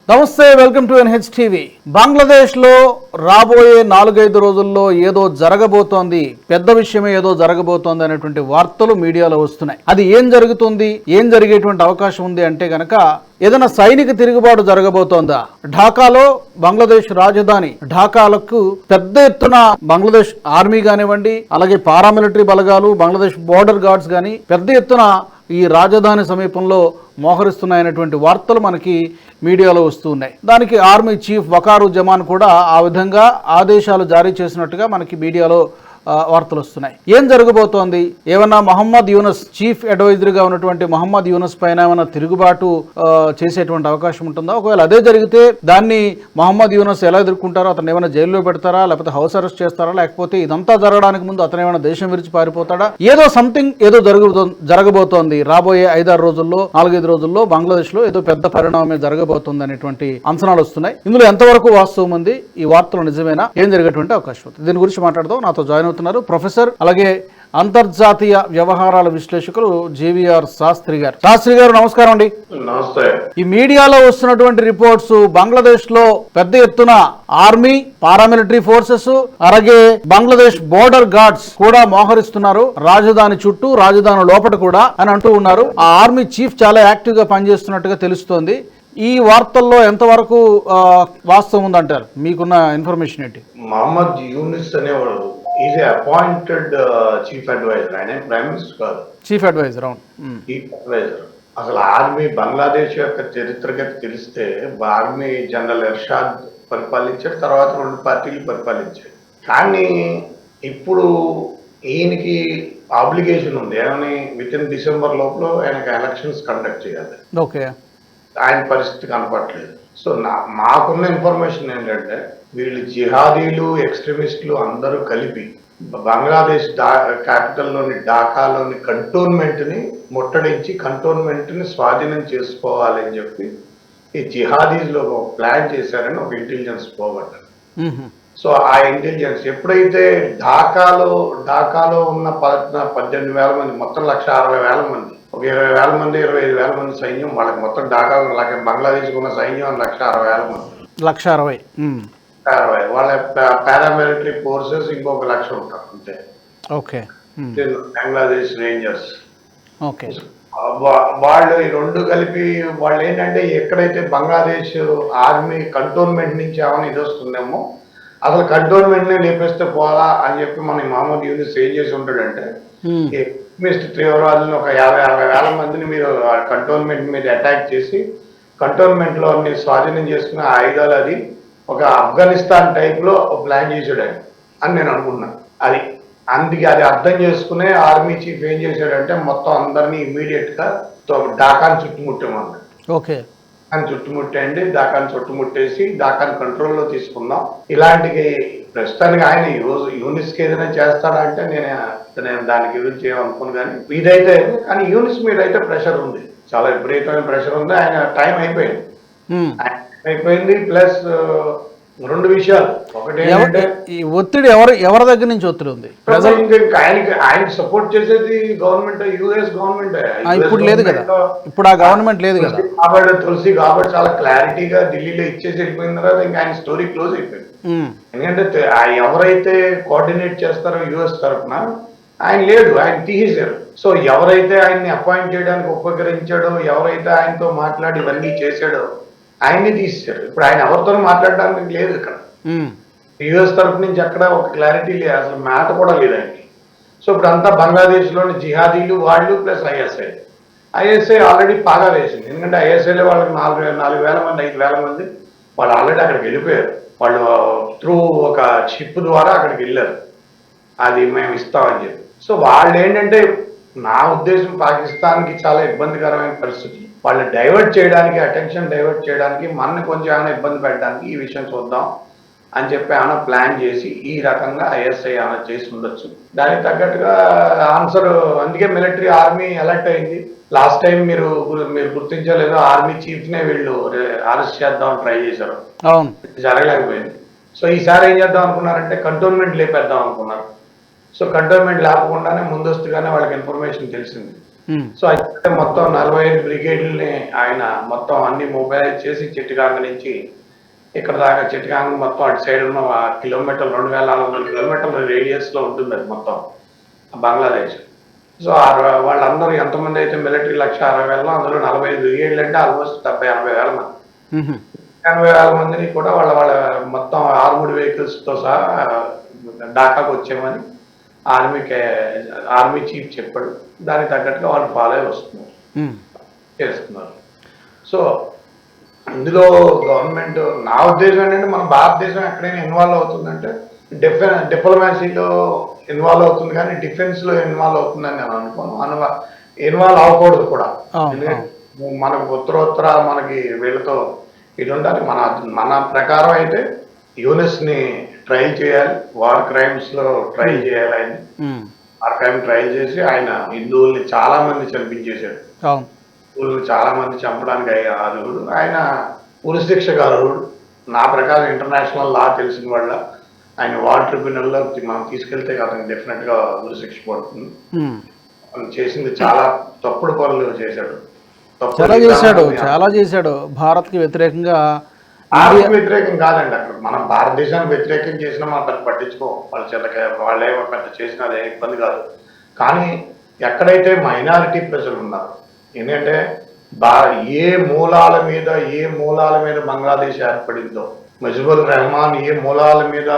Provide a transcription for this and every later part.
నమస్తే, welcome to NH TV. బంగ్లాదేశ్లో రాబోయే 4-5 రోజుల్లో ఏదో జరగబోతోంది, పెద్ద విషయమే ఏదో జరగబోతోంది అనేటువంటి వార్తలు మీడియాలో వస్తున్నాయి. అది ఏం జరుగుతుంది, ఏం జరిగేటువంటి అవకాశం ఉంది అంటే గనక ఏదైనా సైనిక తిరుగుబాటు జరగబోతోందా? ఢాకాలో బంగ్లాదేశ్ రాజధాని ఢాకాలకు పెద్ద ఎత్తున బంగ్లాదేశ్ ఆర్మీ కానివ్వండి, అలాగే పారామిలిటరీ బలగాలు, బంగ్లాదేశ్ బోర్డర్ గార్డ్స్ కానీ పెద్ద ఎత్తున ఈ రాజధాని సమీపంలో మోహరిస్తున్నాయనేటువంటి వార్తలు మనకి మీడియాలో వస్తూ ఉన్నాయి. దానికి ఆర్మీ చీఫ్ వకారుజ్జమాన్ కూడా ఆ విధంగా ఆదేశాలు జారీ చేసినట్టుగా మనకి మీడియాలో వార్తలు వస్తున్నాయి. ఏం జరగబోతోంది? ఏమన్నా మహమ్మద్ యూనస్ చీఫ్ అడ్వైజర్గా ఉన్నటువంటి మహమ్మద్ యూనస్ పైన ఏమైనా తిరుగుబాటు చేసేటువంటి అవకాశం ఉంటుందా? ఒకవేళ అదే జరిగితే దాన్ని మహమ్మద్ యూనస్ ఎలా ఎదుర్కొంటారో, అతను ఏమైనా జైల్లో పెడతారా, లేకపోతే హౌస్ అరెస్ట్ చేస్తారా, లేకపోతే ఇదంతా జరగడానికి ముందు అతను ఏమైనా దేశం విడిచి పారిపోతాడా? ఏదో సంథింగ్ ఏదో జరగబోతోంది రాబోయే 5-6 రోజుల్లో, 4-5 రోజుల్లో బంగ్లాదేశ్ లో ఏదో పెద్ద పరిణామమే జరగబోతోంది అనేటువంటి అంచనాలు వస్తున్నాయి. ఇందులో ఎంతవరకు వాస్తవం ఉంది, ఈ వార్తలు నిజమేనా, ఏం జరిగేటువంటి అవకాశం ఉంది? దీని గురించి మాట్లాడదాం. నాతో జాయిన్ అవుతున్నారు ప్రొఫెసర్, అలాగే అంతర్జాతీయ వ్యవహారాల విశ్లేషకులు జేవిఆర్ శాస్త్రి గారు. శాస్త్రి గారు నమస్కారం అండి. నమస్తే. ఈ మీడియాలో వస్తున్నటువంటి రిపోర్ట్స్ బంగ్లాదేశ్ లో పెద్ద ఎత్తున ఆర్మీ, పారామిలిటరీ ఫోర్సెస్, అలాగే బంగ్లాదేశ్ బోర్డర్ గార్డ్స్ కూడా మోహరిస్తున్నారు రాజధాని చుట్టూ, రాజధాని లోపల కూడా అని అంటూ ఉన్నారు. ఆ ఆర్మీ చీఫ్ చాలా యాక్టివ్ గా పనిచేస్తున్నట్టుగా తెలుస్తోంది. ఈ వార్తల్లో ఎంతవరకు వాస్తవం ఉందంటారు? మీకున్న ఇన్ఫర్మేషన్ ఏంటి? మహమ్మద్ యూనిస్ అనేవాడు ఈజ్ అపాయింటెడ్ చీఫ్ అడ్వైజర్. ఆయన ప్రైమ్ మినిస్టర్ కాదు, చీఫ్ అడ్వైజర్. అవును, చీఫ్ అడ్వైజర్. అసలు ఆర్మీ బంగ్లాదేశ్ యొక్క చరిత్రగతి తెలిస్తే ఆర్మీ జనరల్ ఎర్షాద్ పరిపాలించాడు, తర్వాత 2 పార్టీలు పరిపాలించాడు. కానీ ఇప్పుడు ఈయనకి ఆబ్లిగేషన్ ఉంది, ఏమని విత్ ఇన్ డిసెంబర్ లోపల ఆయనకి ఎలక్షన్స్ కండక్ట్ చేయాలి. ఓకే. ఆయన పరిస్థితి కనపట్లేదు. సో మాకున్న ఇన్ఫర్మేషన్ ఏంటంటే వీళ్ళు జిహాదీలు, ఎక్స్ట్రీమిస్టులు అందరూ కలిపి బంగ్లాదేశ్ క్యాపిటల్లోని ఢాకాలోని కంటోన్మెంట్ని ముట్టడించి కంటోన్మెంట్ని స్వాధీనం చేసుకోవాలని చెప్పి ఈ జిహాదీస్లో ఒక ప్లాన్ చేశారని ఒక ఇంటెలిజెన్స్ పోగొట్టారు. సో ఆ ఇంటెలిజెన్స్ ఎప్పుడైతే ఢాకాలో ఉన్న 18,000 మంది, మొత్తం 1,60,000 మంది, ఒక 20,000 మంది, 25,000 మంది సైన్యం, వాళ్ళకి మొత్తం ఢాకా బంగ్లాదేశ్ ఉన్న సైన్యం 1,60,000 మంది. 1,60,000 వాళ్ళ పారామిలిటరీ ఫోర్సెస్ ఇంకొక 1,00,000 ఉంటారు అంతే. ఓకే. బంగ్లాదేశ్ రేంజర్స్. ఓకే. వాళ్ళు ఈ 2 కలిపి వాళ్ళు ఏంటంటే ఎక్కడైతే బంగ్లాదేశ్ ఆర్మీ కంటోన్మెంట్ నుంచి ఏమైనా ఇది వస్తుందేమో, అసలు కంటోన్మెంట్ ని లేపేస్తే పోలా అని చెప్పి మన మహమ్మద్ యూనిస్ ఏం చేసి ఉంటాడంటే, ఎక్స్ట్రీమిస్ట్ తీవ్రవాదులను ఒక 50,000 మందిని మీరు కంటోన్మెంట్ మీద అటాక్ చేసి కంటోన్మెంట్ లో స్వాధీనం చేసుకున్న ఆయుధాలు, అది ఒక ఆఫ్ఘనిస్తాన్ టైప్ లో ప్లాన్ చేసాడు అని నేను అనుకున్నాను. అందుకే అది అర్థం చేసుకునే ఆర్మీ చీఫ్ ఏం చేశాడంటే మొత్తం అందరినీ ఇమీడియట్ గా ఢాకాను చుట్టుముట్టామన్నాడు. ఓకే. అని చుట్టుముట్టండి, ఢాకాను చుట్టుముట్టేసి ఢాకాను కంట్రోల్లో తీసుకుందాం. ఇలాంటివి ప్రస్తుతానికి ఆయన యూనిస్కి ఏదైనా చేస్తాడా అంటే నేను దాని గురించి ఏమనుకోను. కానీ ఇదైతే, కానీ యూనిస్ మీద అయితే ప్రెషర్ ఉంది, చాలా విపరీతమైన ప్రెషర్ ఉంది. ఆయన టైం అయిపోయింది. ప్లస్ 2 విషయాలు. ఒకటి ఏంటంటే ఈ ఒత్తిడి ఎవరి దగ్గర నుంచి ఒత్తిడి ఉంది? ఆయనకి సపోర్ట్ చేసేది గవర్నమెంట్, యుఎస్ గవర్నమెంట్. ఇప్పుడు లేదు కదా, ఇప్పుడు ఆ గవర్నమెంట్ లేదు కదా. తులసి కాబట్టి చాలా క్లారిటీగా ఢిల్లీలో ఇచ్చేసి వెళ్ళిపోయిన తర్వాత ఇంకా ఆయన స్టోరీ క్లోజ్ అయిపోయింది. ఎందుకంటే ఎవరైతే కోఆర్డినేట్ చేస్తారో యుఎస్ తరఫున ఆయన లేడు, ఆయన తీసేశారు. సో ఎవరైతే ఆయన్ని అపాయింట్ చేయడానికి ఉపకరించాడో, ఎవరైతే ఆయనతో మాట్లాడి ఇవన్నీ చేశాడో ఆయన్ని తీసేశారు. ఇప్పుడు ఆయన ఎవరితో మాట్లాడడానికి లేదు ఇక్కడ. యుఎస్ తరఫు నుంచి అక్కడ ఒక క్లారిటీ లేదు, అసలు మాట కూడా లేదు ఆయనకి. సో ఇప్పుడు అంతా బంగ్లాదేశ్లోని జిహాదీలు వాళ్ళు ప్లస్ ఐఎస్ఐ ఆల్రెడీ పాగా వేసింది. ఎందుకంటే ఐఎస్ఐలో వాళ్ళకి 4,000 మంది, 5,000 మంది వాళ్ళు ఆల్రెడీ అక్కడికి వెళ్ళిపోయారు. వాళ్ళు త్రూ ఒక షిప్ ద్వారా అక్కడికి వెళ్ళారు, అది మేము ఇస్తామని చెప్పి. సో వాళ్ళు ఏంటంటే, నా ఉద్దేశం పాకిస్తాన్కి చాలా ఇబ్బందికరమైన పరిస్థితి. వాళ్ళు డైవర్ట్ చేయడానికి, అటెన్షన్ డైవర్ట్ చేయడానికి, మనని కొంచెం ఏమైనా ఇబ్బంది పెట్టడానికి ఈ విషయం చూద్దాం అని చెప్పి ఏమైనా ప్లాన్ చేసి ఈ రకంగా ఐఎస్ఐ ఏమైనా చేసి ఉండొచ్చు. దానికి తగ్గట్టుగా ఆన్సర్. అందుకే మిలిటరీ ఆర్మీ అలర్ట్ అయింది. లాస్ట్ టైం మీరు గుర్తించలేదో, ఆర్మీ చీఫ్ నే వీళ్ళు అరెస్ట్ చేద్దామని ట్రై చేశారు, జరగలేకపోయింది. సో ఈసారి ఏం చేద్దాం అనుకున్నారంటే కంటోన్మెంట్ లేపేద్దాం అనుకున్నారు. సో కంటోన్మెంట్ లేపకుండానే ముందస్తుగానే వాళ్ళకి ఇన్ఫర్మేషన్ తెలిసింది. సో అయితే మొత్తం 45 బ్రిగేడ్లని ఆయన మొత్తం అన్ని మొబైలైజ్ చేసి చిట్టగాంగ నుంచి ఇక్కడ దాకా చిట్టగాంగ మొత్తం అటు సైడ్ ఉన్న కిలోమీటర్ 2400 కిలోమీటర్ల రేడియస్ లో ఉంటుంది అది మొత్తం బంగ్లాదేశ్. సో వాళ్ళందరూ ఎంతమంది అయితే మిలిటరీ 1,60,000 అందులో 45 బ్రిగేడ్లు అంటే ఆల్మోస్ట్ 70-80 వేల మంది. 80,000 మందిని కూడా వాళ్ళ వాళ్ళ మొత్తం ఆర్మూడ్ వెహికల్స్ తో సహా ఢాకాకు వచ్చామని ఆర్మీ చీఫ్ చెప్పాడు. దానికి తగ్గట్టుగా వాళ్ళు ఫాలో అయి వస్తున్నారు, చేస్తున్నారు. సో ఇందులో గవర్నమెంట్ నా ఉద్దేశం ఏంటంటే మన భారతదేశం ఎక్కడైనా ఇన్వాల్వ్ అవుతుందంటే డిప్లొమాసీలో ఇన్వాల్వ్ అవుతుంది కానీ డిఫెన్స్ లో ఇన్వాల్వ్ అవుతుందని నేను అనుకోను. ఇన్వాల్వ్ అవ్వకూడదు కూడా. ఎందుకంటే మనకు ఉత్తరోత్తర మనకి వీళ్ళతో ఇది ఉండాలి. మన ప్రకారం అయితే యూనిస్ ని ట్రైల్ చేయాలి, వార్ క్రైమ్స్ లో ట్రైల్ చేయాలి. ఆయన వార్ క్రైమ్ ట్రైల్ చేసి ఆయన హిందువుల్ని చాలా మంది చంపించేశాడు. హిందువుల్ని చాలా మంది చంపడానికి అర్హుడు ఆయన. ఉరిశిక్షకు అర్హుడు. నా ప్రకారం ఇంటర్నేషనల్ లా తెలిసిన వాళ్ళ ఆయన వార్ ట్రిబ్యునల్ లో మనం తీసుకెళ్తే అతనికి డెఫినెట్ గా ఉరిశిక్ష పడుతుంది. అతను చేసింది చాలా తప్పుడు పనులు చేశాడు. చాలా చేశాడు భారత్ కి వ్యతిరేకంగా. భారత్ వ్యతిరేకం కాదండి. అక్కడ మనం భారతదేశానికి వ్యతిరేకం చేసినా మనం పెద్ద పట్టించుకో. వాళ్ళే పెద్ద చేసినా అదే ఇబ్బంది కాదు. కానీ ఎక్కడైతే మైనారిటీ ప్రజలు ఉన్నారు, ఎందుకంటే ఏ మూలాల మీద బంగ్లాదేశ్ ఏర్పడిందో, ముజిబుర్ రెహమాన్ ఏ మూలాల మీద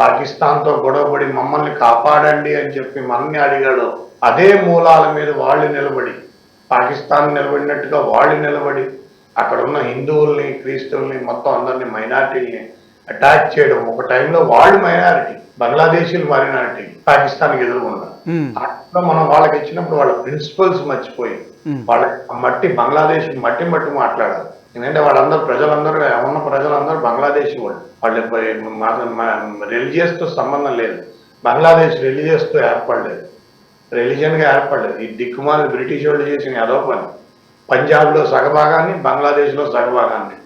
పాకిస్తాన్ తో గొడవపడి మమ్మల్ని కాపాడండి అని చెప్పి మనల్ని అడిగాడో అదే మూలాల మీద వాళ్ళు నిలబడి, పాకిస్తాన్ నిలబడినట్టుగా వాళ్ళు నిలబడి అక్కడ ఉన్న హిందువుల్ని, క్రీస్తువుల్ని, మొత్తం అందరినీ మైనారిటీల్ని అటాక్ చేయడం. ఒక టైంలో వాళ్ళు మైనారిటీ, బంగ్లాదేశీలు మైనారిటీ పాకిస్తాన్కి ఎదురుకుండా. అట్లా మనం వాళ్ళకి ఇచ్చినప్పుడు వాళ్ళ ప్రిన్సిపల్స్ మర్చిపోయి వాళ్ళ బంగ్లాదేశ్ మట్టి మాట్లాడాలి. ఎందుకంటే ప్రజలందరూ ఉన్న ప్రజలందరూ బంగ్లాదేశీ వాళ్ళు రిలీజియస్ తో సంబంధం లేదు. బంగ్లాదేశ్ రిలీజియస్ తో ఏర్పడలేదు, రిలీజియన్ గా ఏర్పడలేదు. ఈ దిక్కుమాలి బ్రిటిష్ వాళ్ళు చేసిన ఏదో పని. పంజాబ్ లో సగభాగాన్ని, బంగ్లాదేశ్ లో సగభాగాన్ని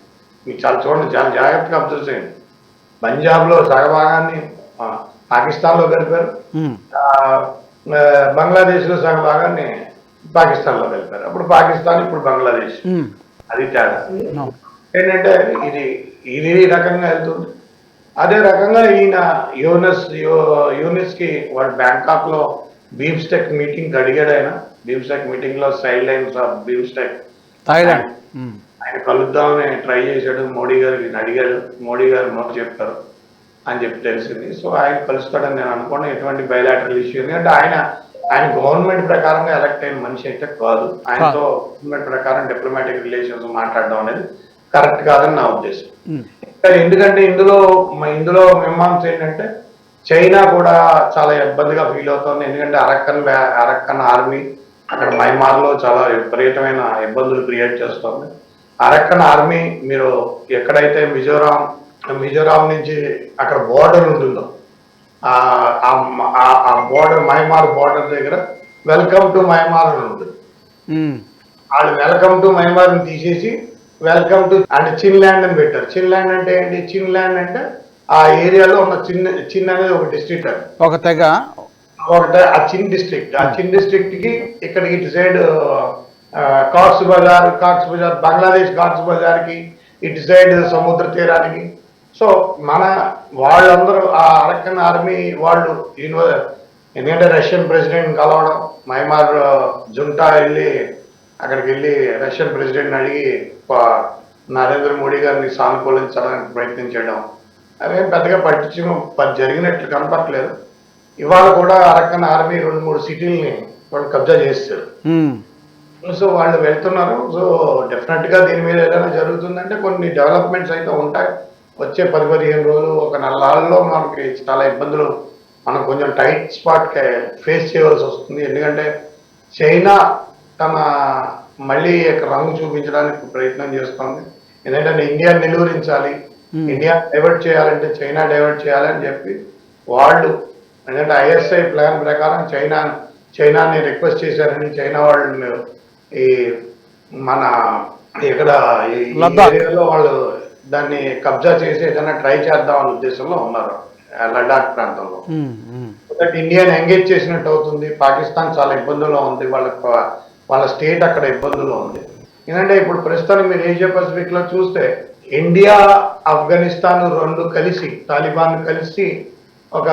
మీకు చూడండి, చాలా జాగ్రత్తగా అబ్జర్వ్ చేయండి. పంజాబ్ లో సగభాగాన్ని పాకిస్తాన్ లో కలిపారు, బంగ్లాదేశ్ లో సగభాగాన్ని పాకిస్తాన్ లో కలిపారు. అప్పుడు పాకిస్తాన్, ఇప్పుడు బంగ్లాదేశ్. అది తేడా ఏంటంటే ఇది రకంగా వెళ్తుంది. అదే రకంగా ఈయన యూనిస్ కి వాడు బ్యాంకాక్ లో బీమ్స్టెక్ మీటింగ్ అడిగాడు. బీమ్స్టెక్ మీటింగ్ లో సైడ్ లైన్స్ ఆఫ్ బీమ్స్టెక్ ఆయన కలుద్దామని ట్రై చేశాడు. మోడీ గారికి అడిగాడు, మోడీ గారు నో చెప్పారు అని చెప్పి తెలిసింది. సో ఆయన కలుస్తాడని నేను అనుకోండి. ఎటువంటి బయలాటరల్ ఇష్యూ, ఎందుకంటే ఆయన గవర్నమెంట్ ప్రకారంగా ఎలక్ట్ అయిన మనిషి అయితే కాదు. ఆయనతో గవర్నమెంట్ ప్రకారం డిప్లొమాటిక్ రిలేషన్స్ మాట్లాడడం అనేది కరెక్ట్ కాదని నా ఉద్దేశం. ఎందుకంటే ఇందులో మీమాంస ఏంటంటే చైనా కూడా చాలా ఇబ్బందిగా ఫీల్ అవుతుంది. ఎందుకంటే అరక్కన్ ఆర్మీ అక్కడ మయన్మార్లో చాలా విపరీతమైన ఇబ్బందులు క్రియేట్ చేస్తుంది. అరక్కన్ ఆర్మీ మీరు ఎక్కడైతే మిజోరాం నుంచి అక్కడ బోర్డర్ ఉంటుందో ఆ బోర్డర్ మయన్మార్ బోర్డర్ దగ్గర వెల్కమ్ టు మయన్మార్ అని ఉంటుంది. వాళ్ళు వెల్కమ్ టు మయన్మార్ ని తీసేసి వెల్కమ్ టు అంటే చిన్ ల్యాండ్ అని పెట్టారు. చిన్ ల్యాండ్ అంటే ఏంటి? చిన్ ల్యాండ్ అంటే ఆ ఏరియాలో ఉన్న చిన్ అనేది ఒక డిస్ట్రిక్ట్, అది ఒక తెగ, ఆ చిన్ డిస్ట్రిక్ట్. ఆ చిన్ డిస్ట్రిక్ట్ కి ఇక్కడికి ఇటు సైడ్ కాక్స్ బజార్, బంగ్లాదేశ్ కాక్స్ బజార్ కి ఇటు సైడ్ సముద్ర తీరానికి. సో వాళ్ళందరూ ఆ అరక్కన్ ఆర్మీ వాళ్ళు ఎందుకంటే రష్యన్ ప్రెసిడెంట్ కలవడం, మయన్మార్ జుంటా అక్కడికి వెళ్ళి రష్యన్ ప్రెసిడెంట్ అడిగి నరేంద్ర మోడీ గారిని సానుకూలించడానికి ప్రయత్నం చేయడం, అవేం పెద్దగా జరిగినట్లు కనపట్లేదు. ఇవాళ కూడా అరక్కన్ ఆర్మీ 2-3 సిటీల్ని వాళ్ళు కబ్జా చేస్తారు. సో వాళ్ళు వెళ్తున్నారు. సో డెఫినెట్ గా దీని మీద ఏదైనా జరుగుతుందంటే కొన్ని డెవలప్మెంట్స్ అయితే ఉంటాయి. వచ్చే 10-15 రోజులు, ఒక 4 నెలల్లో మనకి చాలా ఇబ్బందులు, మనం కొంచెం టైట్ స్పాట్ ఫేస్ చేయవలసి వస్తుంది. ఎందుకంటే చైనా తన మళ్ళీ రంగు చూపించడానికి ప్రయత్నం చేస్తుంది. ఎందుకంటే ఇండియా నిలువరించాలి, ఇండియా డైవర్ట్ చేయాలంటే చైనా డైవర్ట్ చేయాలని చెప్పి వాళ్ళు, ఎందుకంటే ఐఎస్ఐ ప్లాన్ ప్రకారం చైనాని రిక్వెస్ట్ చేశారని చైనా వాళ్ళు ఈ మన ఇక్కడ ఈ ఏరియాలో వాళ్ళు దాన్ని కబ్జా చేసి ఏదైనా ట్రై చేద్దాం అనే ఉద్దేశంలో ఉన్నారు లడాక్ ప్రాంతంలో. ఇండియాని ఎంగేజ్ చేసినట్టు అవుతుంది. పాకిస్తాన్ చాలా ఇబ్బందుల్లో ఉంది. వాళ్ళ వాళ్ళ స్టేట్ అక్కడ ఇబ్బందుల్లో ఉంది. ఎందుకంటే ఇప్పుడు ప్రస్తుతానికి మీరు ఏషియా పసిఫిక్ లో చూస్తే ఇండియా, ఆఫ్ఘనిస్తాన్ రెండు కలిసి, తాలిబాన్ కలిసి ఒక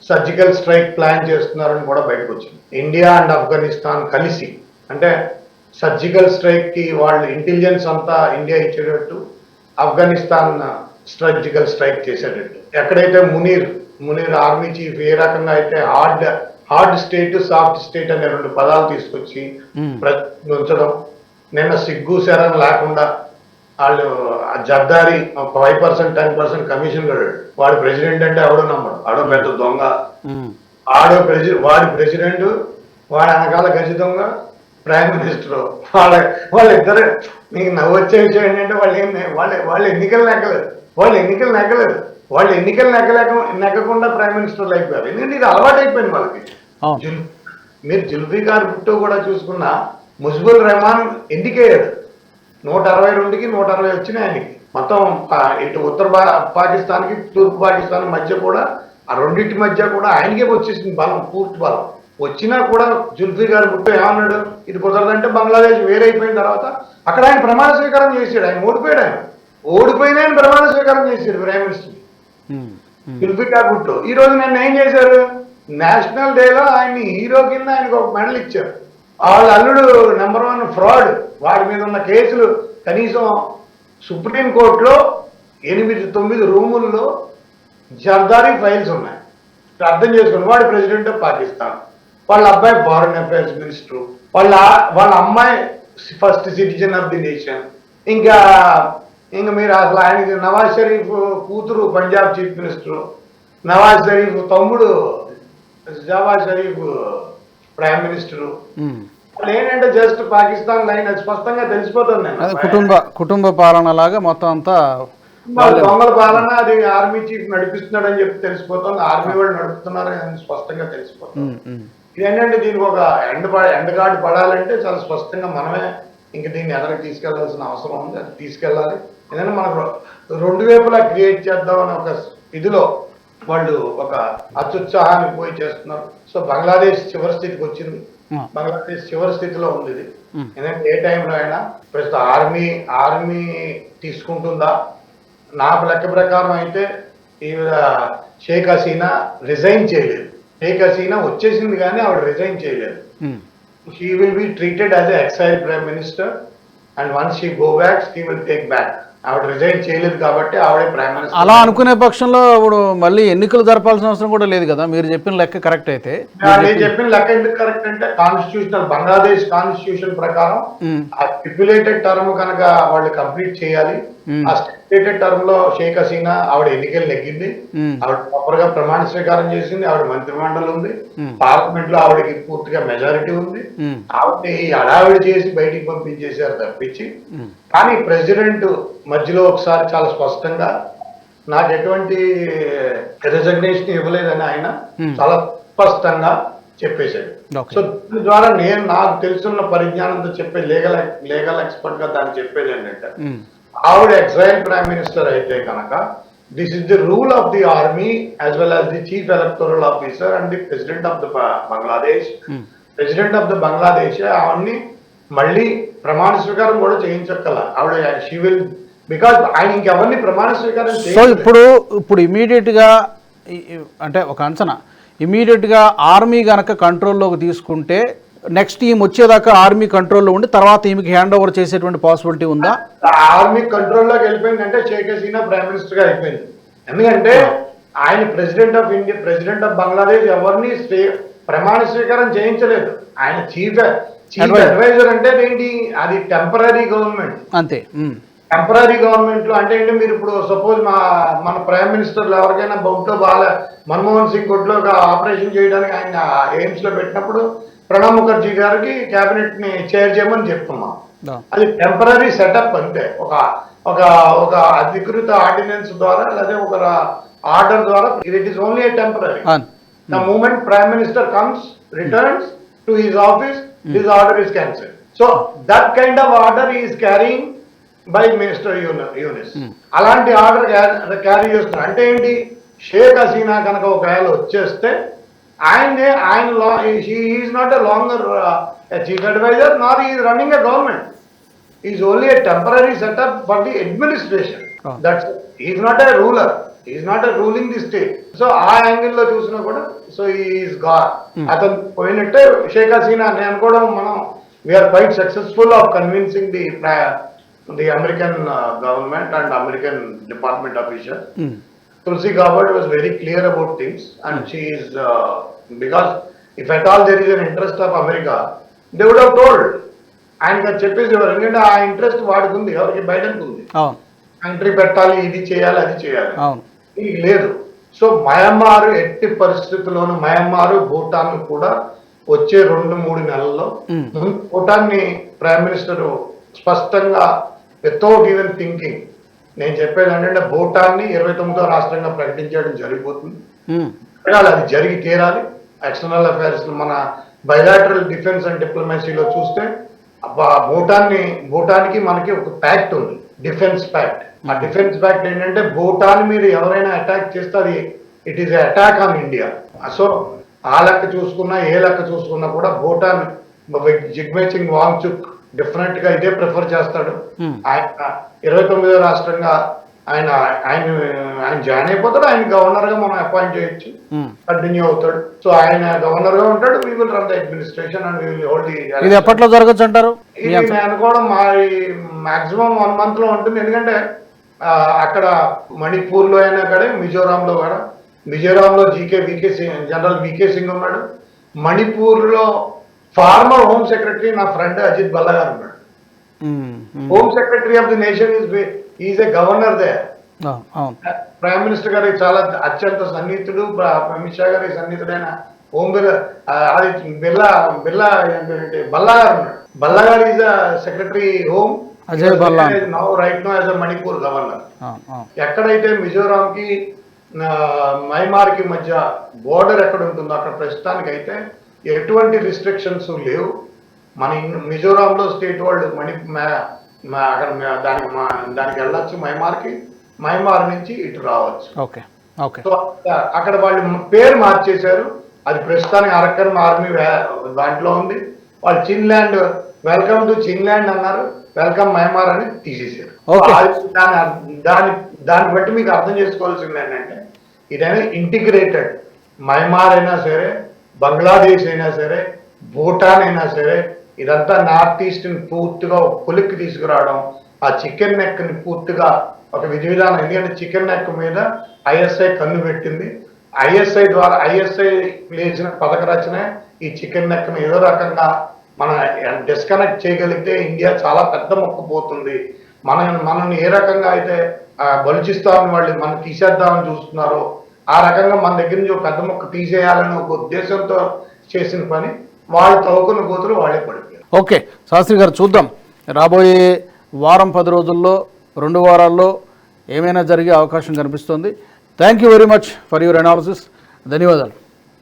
సర్జికల్ స్ట్రైక్ ప్లాన్ చేస్తున్నారని కూడా బయటకు వచ్చింది. ఇండియా అండ్ ఆఫ్ఘనిస్తాన్ కలిసి, అంటే సర్జికల్ స్ట్రైక్ కి వాళ్ళు ఇంటెలిజెన్స్ అంతా ఇండియా ఇచ్చేటట్టు, ఆఫ్ఘనిస్తాన్ సర్జికల్ స్ట్రైక్ చేసేటట్టు. ఎక్కడైతే మునీర్ ఆర్మీ చీఫ్ ఏ రకంగా అయితే హార్డ్ స్టేట్, సాఫ్ట్ స్టేట్ అనే రెండు పదాలు తీసుకొచ్చి ఉంచడం, నిన్న సిగ్గు శరం లేకుండా వాళ్ళు జర్దారి 5% 10% కమిషన్ కట్టాడు. వాడు ప్రెసిడెంట్ అంటే ఎవడో నమ్మడు, ఆడో పెద్ద దొంగ, వాడి ప్రెసిడెంట్, వాడి వెనకాల గజ దొంగ ప్రైమ్ మినిస్టర్. వాళ్ళిద్దరు మీకు నవ్వొచ్చే విషయం ఏంటంటే వాళ్ళు ఎన్నికలు నెగ్గలేదు, వాళ్ళు ఎన్నికలు నెగ్గకుండా ప్రైమ్ మినిస్టర్లు అయిపోయారు. ఎందుకంటే ఇది అలవాటు అయిపోయింది వాళ్ళకి. మీరు జుల్ఫికార్ భుట్టో కూడా చూసుకున్నా ముజిబుర్ రెహమాన్ ఎన్నికయ్యాడు, 162కి 160 వచ్చినాయి ఆయనకి. మొత్తం ఇటు ఉత్తర పాకిస్తాన్కి తూర్పు పాకిస్తాన్ మధ్య కూడా, ఆ రెండింటి మధ్య కూడా ఆయనకే వచ్చేసింది బలం, పూర్తి బలం. వచ్చినా కూడా జుల్ఫికార్ భుట్టో ఏమన్నాడు, ఇది కుదరదంటే బంగ్లాదేశ్ వేరైపోయిన తర్వాత అక్కడ ఆయన ప్రమాణ స్వీకారం చేశాడు. ఆయన ఓడిపోయిన ఆయన ప్రమాణ స్వీకారం చేశాడు ప్రైమ్ మినిస్టర్ జుల్ఫికార్ భుట్టో. ఈ రోజు నన్ను ఏం చేశారు, నేషనల్ డేలో ఆయన హీరో కింద ఆయనకు ఒక మెడల్ ఇచ్చారు. వాళ్ళ అల్లుడు #1 ఫ్రాడ్, వాడి మీద ఉన్న కేసులు కనీసం సుప్రీంకోర్టులో 8-9 రూముల్లో జర్దారీ ఫైల్స్ ఉన్నాయి. అర్థం చేసుకోండి, వాడు ప్రెసిడెంట్ ఆఫ్ పాకిస్తాన్, వాళ్ళ అబ్బాయి ఫారెన్ అఫైర్స్ మినిస్టర్, వాళ్ళ అమ్మాయి first citizen of the nation. ఇంకా మీరు అసలు ఆయనకి నవాజ్ షరీఫ్ కూతురు పంజాబ్ చీఫ్ మినిస్టర్, నవాజ్ షరీఫ్ తమ్ముడు జవాజ్ షరీఫ్ ప్రైమ్ మినిస్టర్. వాళ్ళు ఏంటంటే జస్ట్ పాకిస్తాన్ లైన్ అది స్పష్టంగా తెలిసిపోతుంది. కుటుంబ పాలన లాగా మొత్తం అంతా దొంగల పాలన, అది ఆర్మీ చీఫ్ నడిపిస్తున్నాడు అని చెప్పి తెలిసిపోతుంది, ఆర్మీ వాళ్ళు నడుపుతున్నారు అని స్పష్టంగా తెలిసిపోతుంది. ఇదేంటంటే దీనికి ఒక ఎండగాడు పడాలంటే చాలా స్పష్టంగా మనమే ఇంక దీన్ని ఎదరికి తీసుకెళ్లాల్సిన అవసరం ఉంది, అది తీసుకెళ్ళాలి. ఎందుకంటే మనకు రెండు వైపులా క్రియేట్ చేద్దామని ఒక ఇదిలో వాళ్ళు ఒక అత్యుత్సాహానికి పోయి చేస్తున్నారు. సో బంగ్లాదేశ్ చివరి స్థితికి వచ్చింది, బంగ్లాదేశ్ చివరి స్థితిలో ఉంది ఇది. ఎందుకంటే ఏ టైంలో అయినా ప్రస్తుతం ఆర్మీ తీసుకుంటుందా, నాకు లెక్క ప్రకారం అయితే ఈవిడ షేక్ హసీనా రిజైన్ చేయలేదు. షేక్ హసీనా వచ్చేసింది కానీ ఆవిడ రిజైన్ చేయలేదు. She will be treated as a exhale prime minister and once she go back she will take back. ఆవిడ రిజైన్ చేయలేదు కాబట్టి ఆవిడే ప్రైమ్ మినిస్టర్. అలా అనుకునే పక్షంలో ఇప్పుడు మళ్ళీ ఎన్నికలు జరపాల్సిన అవసరం కూడా లేదు కదా, మీరు చెప్పిన లెక్క కరెక్ట్ అయితే. నేను చెప్పిన లెక్క ఎందుకు కరెక్ట్ అంటే కాన్స్టిట్యూషనల్ బంగ్లాదేశ్ కాన్స్టిట్యూషన్ ప్రకారం ఆ స్టిప్యులేటెడ్ టర్మ్ కనుక వాళ్ళు కంప్లీట్ చేయాలి. ఆ స్టిప్యులేటెడ్ టర్మ్ లో షేక్ హసీనా ఆవిడ ఎన్నికలు నెగ్గింది, ఆవిడ ప్రాపర్ గా ప్రమాణ స్వీకారం చేసింది, ఆవిడ మంత్రిమండలి ఉంది, పార్లమెంట్ లో ఆవిడకి పూర్తిగా మెజారిటీ ఉంది. ఆవిడని హడావిడి చేసి బయటికి పంపించేశారు తప్పించి. కానీ ప్రెసిడెంట్ మధ్యలో ఒకసారి చాలా స్పష్టంగా నాకు ఎటువంటి రిజగ్నేషన్ ఇవ్వలేదని ఆయన చాలా స్పష్టంగా చెప్పేశాడు. సో దీని ద్వారా నాకు తెలుసున్న పరిజ్ఞానంతో చెప్పే లీగల్ ఎక్స్పర్ట్ గా దాన్ని చెప్పేది ఏంటంటే, ఆవిడ ఎక్సైల్ ప్రైమ్ మినిస్టర్ అయితే కనుక this is the rule of the army as well as the chief electoral officer and the president of the Bangladesh. President of the Bangladesh అవన్నీ మళ్ళీ ప్రమాణ స్వీకారం కూడా చేయించగల ఆవిడ. షీ విల్, బికాజ్ ఆయన ఇంకెవరిని ప్రమాణ స్వీకారం సో ఇప్పుడు ఇమీడియట్ గా అంటే ఒక అంచనా, ఇమీడియట్ గా ఆర్మీ గనక కంట్రోల్లోకి తీసుకుంటే నెక్స్ట్ టీం వచ్చేదాకా ఆర్మీ కంట్రోల్లో ఉండి తర్వాత ఈమెకి హ్యాండ్ ఓవర్ చేసేటువంటి పాసిబిలిటీ ఉందా? ఆర్మీ కంట్రోల్లోకి వెళ్ళిపోయిందంటే షేక్ హసీనా ప్రైమ్ మినిస్టర్ గా అయిపోయింది. ఎందుకంటే ఆయన president of India, president of Bangladesh ఎవరిని ప్రమాణ స్వీకారం చేయించలేదు. ఆయన చీఫ్ అడ్వైజర్ అంటే ఏంటి, అది టెంపరీ గవర్నమెంట్ అంతే. టెంపరీ గవర్నమెంట్ లో అంటే ఏంటి, మీరు ఇప్పుడు సపోజ్ మన ప్రైమ్ మినిస్టర్లు ఎవరికైనా బొంట్లో బాగా మన్మోహన్ సింగ్ కొట్లో ఆపరేషన్ చేయడానికి ఆయన ఎయిమ్స్ లో పెట్టినప్పుడు ప్రణబ్ ముఖర్జీ గారికి కేబినెట్ ని చైర్ చేయమని చెప్తున్నాం. అది టెంపరీ సెటప్ అంతే. ఒక అధికృత ఆర్డినెన్స్ ద్వారా లేదా ఒక ఆర్డర్ ద్వారా it is only a temporary. The moment Prime Minister comes, returns to his office, his order is cancelled. So that kind of order he is carrying by Minister Yunus. అలాంటి order carry చేస్తున్నారు. అంటే ఏంటి, షేక్ హసీనా కనుక ఒకవేళ వచ్చేస్తే ఆయన is not a longer a chief advisor, nor he is running a government. He is only a temporary setup for the administration. Oh. That's it. He is not a ruler. He is not a ruling the state. So ఆ angle లో చూసినా కూడా so is God. అతను పోయినట్టే షేక్ హసీనా అని అనుకోవడం మనం we are quite successful of convincing the American government and American department officer. Tulsi Gabbard was very clear about things, and she is because if at all there is an interest of America, they would have told. ఆయన చెప్పేసేవారు, ఎందుకంటే ఆ interest వాడికి ఉంది, ఎవరికి బైడెన్కి ఉంది. అవును, country పెట్టాలి, ఇది చేయాలి, అది చేయాలి. అవును, ఇది లేదు. సో మయన్మార్ ఎట్టి పరిస్థితుల్లోనూ మయన్మార్ భూటాన్ కూడా వచ్చే 2-3 నెలల్లో భూటాన్ని ప్రైమ్ మినిస్టర్ స్పష్టంగా వితౌట్ ఈవెన్ థింకింగ్ నేను చెప్పేది ఏంటంటే భూటాన్ని 29వ రాష్ట్రంగా ప్రకటించడం జరిగిపోతుంది. అది జరిగి తీరాలి. ఎక్స్టర్నల్ అఫైర్స్ మన బయలాటరల్ డిఫెన్స్ అండ్ డిప్లొమసీలో చూస్తే భూటాన్కి మనకి ఒక ప్యాక్ట్ ఉంది, డిఫెన్స్ ప్యాక్ట్. ఆ డిఫెన్స్ ప్యాక్ట్ ఏంటంటే భూటాన్ మీరు ఎవరైనా అటాక్ చేస్తే అది it is attack on India. So ఆ లెక్క చూసుకున్నా ఏ లెక్క చూసుకున్నా కూడా భూటాన్ జిగ్మే సింగ్ వాంగ్చుక్ డిఫరెంట్ గా ఇదే ప్రిఫర్ చేస్తాడు. ఆయన 29వ రాష్ట్రంగా ఆయన జాయిన్ అయిపోతాడు. ఆయన గవర్నర్ గా మనం అపాయింట్ చేయొచ్చు, కంటిన్యూ అవుతాడు. సో ఆయన గవర్నర్ గా ఉంటాడు. We will run the administration and we will hold the. ఇది ఎప్పట్లో జరగచ్చు అంటారు? ఇది నేను అనుకోవడం మాక్సిమం 1 month లో ఉంటుంది. ఎందుకంటే అక్కడ మణిపూర్ లో అయినా కూడా మిజోరాంలో కూడా, మిజోరాంలో జనరల్ వికే సింగ్ ఉన్నాడు. మణిపూర్ లో ఫార్మర్ హోమ్ సెక్రటరీ నా ఫ్రెండ్ అజిత్ బల్లా గారు ఉన్నాడు. Home secretary of the nation is a governor they. Prime minister గారి చాలా అత్యంత సన్నిహితుడు, అమిత్ షా గారి సన్నిహితుడైన అది బల్లా గారు ఉన్నాడు. బల్లా గారు is a secretary home now right now as a Manipur governor. ఎక్కడైతే మిజోరాం కి మయన్మార్ కి మధ్య బోర్డర్ ఎక్కడ ఉంటుందో అక్కడ ప్రస్తుతానికి అయితే ఎటువంటి రిస్ట్రిక్షన్స్ లేవు. మన మిజోరాంలో స్టేట్ వాళ్ళు అక్కడ దానికి వెళ్ళొచ్చు, మయన్మార్ నుంచి ఇటు రావచ్చు. సో అక్కడ వాళ్ళు పేరు మార్చేశారు. అది ప్రస్తుతానికి అరక్కన్ ఆర్మీ దాంట్లో ఉంది. వాళ్ళు చిన్లాండ్, వెల్కమ్ టు చిన్లాండ్ అన్నారు, వెల్కమ్ మయన్మార్ అని తీసేశారు. దాన్ని బట్టి మీకు అర్థం చేసుకోవాల్సింది ఏంటంటే ఇదైనా ఇంటిగ్రేటెడ్. మయన్మార్ అయినా సరే, బంగ్లాదేశ్ అయినా సరే, భూటాన్ అయినా సరే, ఇదంతా నార్త్ ఈస్ట్ ని పూర్తిగా కొలిక్కి తీసుకురావడం, ఆ చికెన్ నెక్ ని పూర్తిగా ఒక విధి విధానం. ఎందుకంటే చికెన్ నెక్ మీద ఐఎస్ఐ కన్ను పెట్టింది. ఐఎస్ఐ ద్వారా ఐఎస్ఐ వేసిన పథక రచన ఈ చికెన్ నెక్ ని ఏదో రకంగా మనం డిస్కనెక్ట్ చేయగలిగితే ఇండియా చాలా పెద్ద మొక్క పోతుంది. మనల్ని ఏ రకంగా అయితే బలిచిస్తామని వాళ్ళు మనం తీసేద్దామని చూస్తున్నారో ఆ రకంగా మన దగ్గర నుంచి ఒక పెద్ద మొక్క తీసేయాలని ఒక ఉద్దేశంతో చేసిన పని వాళ్ళు తవ్వుకున్న గోతులు వాళ్ళే పడిపోయారు. ఓకే శాస్త్రి గారు, చూద్దాం రాబోయే 1-10 రోజుల్లో 2 వారాల్లో ఏమైనా జరిగే అవకాశం కనిపిస్తుంది. Thank you very much for your analysis. ధన్యవాదాలు.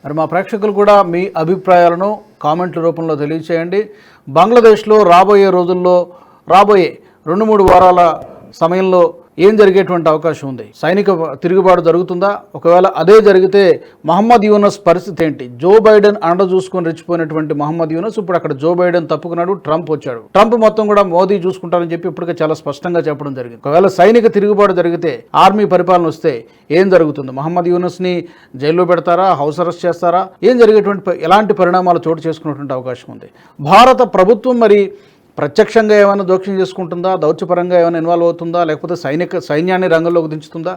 మరి మా ప్రేక్షకులు కూడా మీ అభిప్రాయాలను కామెంట్ల రూపంలో తెలియచేయండి. బంగ్లాదేశ్లో రాబోయే రోజుల్లో, రాబోయే 2-3 వారాల సమయంలో ఏం జరిగేటువంటి అవకాశం ఉంది? సైనిక తిరుగుబాటు జరుగుతుందా? ఒకవేళ అదే జరిగితే మహమ్మద్ యూనస్ పరిస్థితి ఏంటి? జో బైడెన్ అండ చూసుకొని రెచ్చిపోయినటువంటి మహమ్మద్ యూనస్ ఇప్పుడు అక్కడ జో బైడెన్ తప్పుకున్నాడు, ట్రంప్ వచ్చాడు. ట్రంప్ మొత్తం కూడా మోదీ చూసుకుంటారని చెప్పి ఇప్పటికే చాలా స్పష్టంగా చెప్పడం జరిగింది. ఒకవేళ సైనిక తిరుగుబాటు జరిగితే, ఆర్మీ పరిపాలన వస్తే ఏం జరుగుతుంది? మహమ్మద్ యూనస్ని జైల్లో పెడతారా? హౌస్ అరెస్ట్ చేస్తారా? ఏం జరిగేటువంటి ఎలాంటి పరిణామాలు చోటు చేసుకునేటువంటి అవకాశం ఉంది? భారత ప్రభుత్వం మరి ప్రత్యక్షంగా ఏమైనా జోక్యం చేసుకుంటుందా? దౌత్యపరంగా ఏమైనా ఇన్వాల్వ్ అవుతుందా? లేకపోతే సైన్యాన్ని రంగంలోకి దించుతుందా?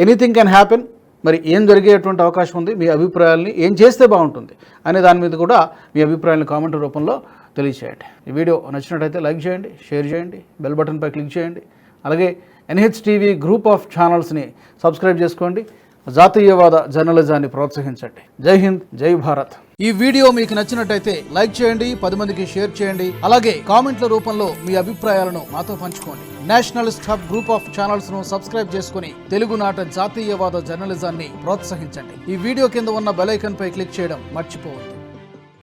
Anything can happen. మరి ఏం జరిగేటువంటి అవకాశం ఉంది? మీ అభిప్రాయాల్ని ఏం చేస్తే బాగుంటుంది అనే దాని మీద కూడా మీ అభిప్రాయాలను కామెంట్ రూపంలో తెలియచేయండి. ఈ వీడియో నచ్చినట్టయితే లైక్ చేయండి, షేర్ చేయండి, బెల్ బటన్పై క్లిక్ చేయండి. అలాగే NHTV గ్రూప్ ఆఫ్ ఛానల్స్ని సబ్స్క్రైబ్ చేసుకోండి. జాతీయవాద జర్నలిజాన్ని ప్రోత్సహించండి. జై హింద్, జై భారత్. ఈ వీడియో మీకు నచ్చినట్టయితే లైక్ చేయండి, 10 మందికి షేర్ చేయండి. అలాగే కామెంట్ల రూపంలో మీ అభిప్రాయాలను మాతో పంచుకోండి. Nationalist hub group of channels ను సబ్స్క్రైబ్ చేసుకుని తెలుగునాట జాతీయవాద జర్నలిజాన్ని ప్రోత్సహించండి. ఈ వీడియో కింద ఉన్న బెల్ ఐకాన్ పై క్లిక్ చేయడం మర్చిపోవద్దు.